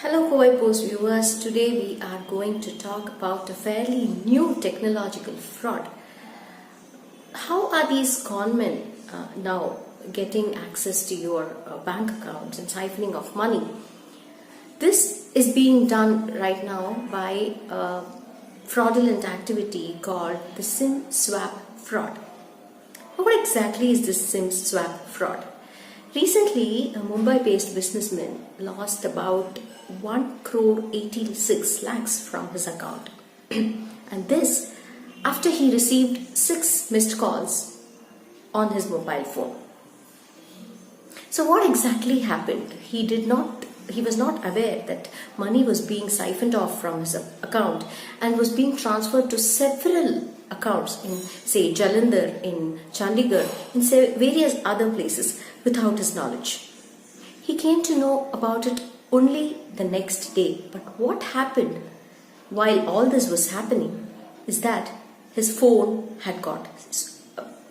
Hello Huawei Post viewers, today we are going to talk about a fairly new technological fraud. How are these conmen now getting access to your bank accounts and siphoning of money? This is being done right now by a fraudulent activity called the SIM swap fraud. What exactly is this SIM swap fraud? Recently, a Mumbai-based businessman lost about 1 crore 86 lakhs from his account. And this after he received 6 missed calls on his mobile phone. So what exactly happened? He was not aware that money was being siphoned off from his account and was being transferred to several accounts in, say, Jalandhar, in Chandigarh, in various other places without his knowledge. He came to know about it only the next day. But what happened while all this was happening is that his phone had got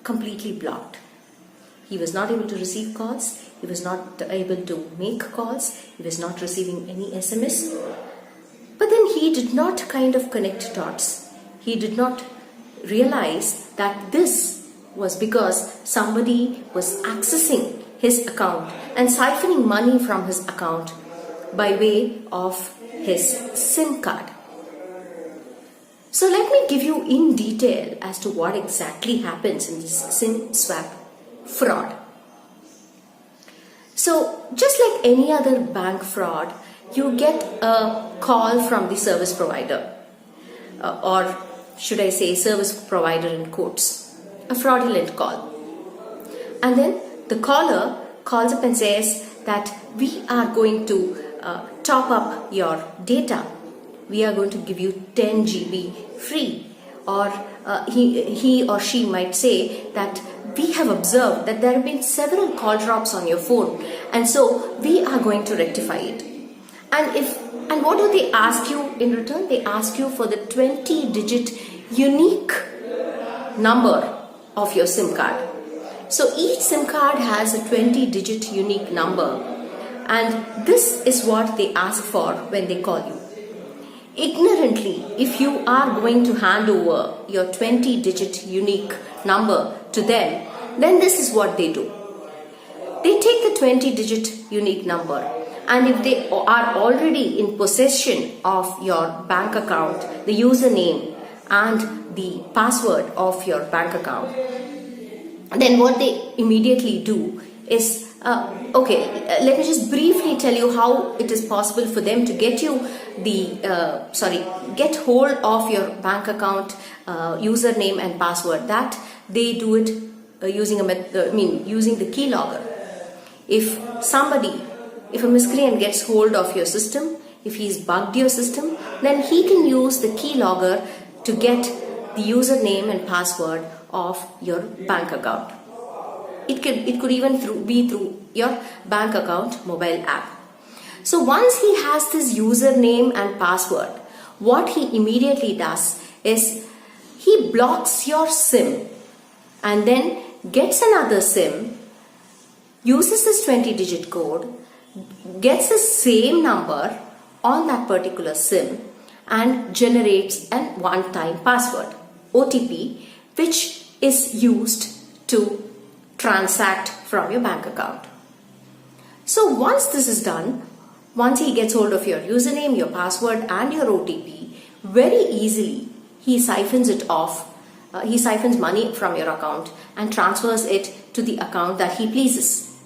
completely blocked. He was not able to receive calls, he was not able to make calls, he was not receiving any SMS. But then he did not kind of connect dots. He did not realize that this was because somebody was accessing his account and siphoning money from his account by way of his SIM card. So let me give you in detail as to what exactly happens in this SIM swap fraud. So just like any other bank fraud, you get a call from the service provider, or should I say service provider in quotes, a fraudulent call. And then the caller calls up and says that we are going to top up your data. We are going to give you 10 GB free. Or he or she might say that we have observed that there have been several call drops on your phone, and so we are going to rectify it. And what do they ask you in return? They ask you for the 20-digit unique number of your SIM card. So each SIM card has a 20-digit unique number, and this is what they ask for when they call you. Ignorantly, if you are going to hand over your 20-digit unique number to them, then this is what they do. They take the 20-digit unique number, and if they are already in possession of your bank account, the username and the password of your bank account, then what they immediately do is, let me just briefly tell you how it is possible for them to get you get hold of your bank account username and password. That they do it using the keylogger. If a miscreant gets hold of your system, if he's bugged your system, then he can use the keylogger to get the username and password of your bank account. It could even be through your bank account mobile app. So once he has this username and password, what he immediately does is he blocks your SIM and then gets another SIM, uses this 20-digit code, gets the same number on that particular SIM and generates a one-time password, OTP, which is used to transact from your bank account. So once this is done, once he gets hold of your username, your password and your OTP, very easily he siphons it off. He siphons money from your account and transfers it to the account that he pleases.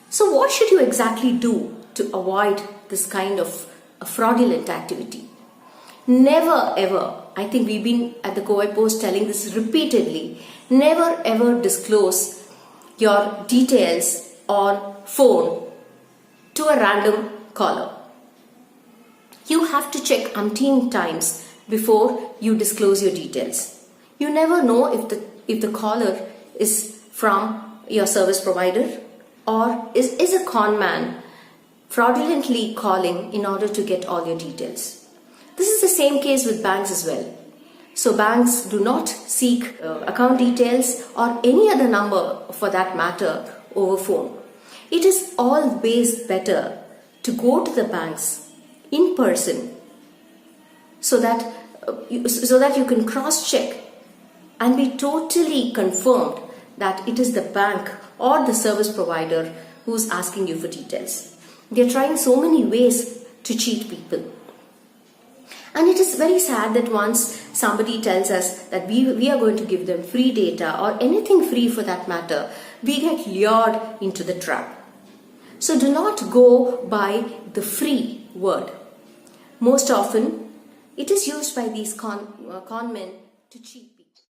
So what should you exactly do to avoid this kind of fraudulent activity? Never ever, I think we've been at the Huawei Post telling this repeatedly, never ever disclose your details on phone to a random caller. You have to check umpteen times before you disclose your details. You never know if the caller is from your service provider or is a con man fraudulently calling in order to get all your details. This is the same case with banks as well. So banks do not seek account details or any other number for that matter over phone. It is always better to go to the banks in person so that you can cross-check and be totally confirmed that it is the bank or the service provider who's asking you for details. They're trying so many ways to cheat people. And it is very sad that once somebody tells us that we are going to give them free data or anything free for that matter, we get lured into the trap. So do not go by the free word. Most often, it is used by these con men to cheat.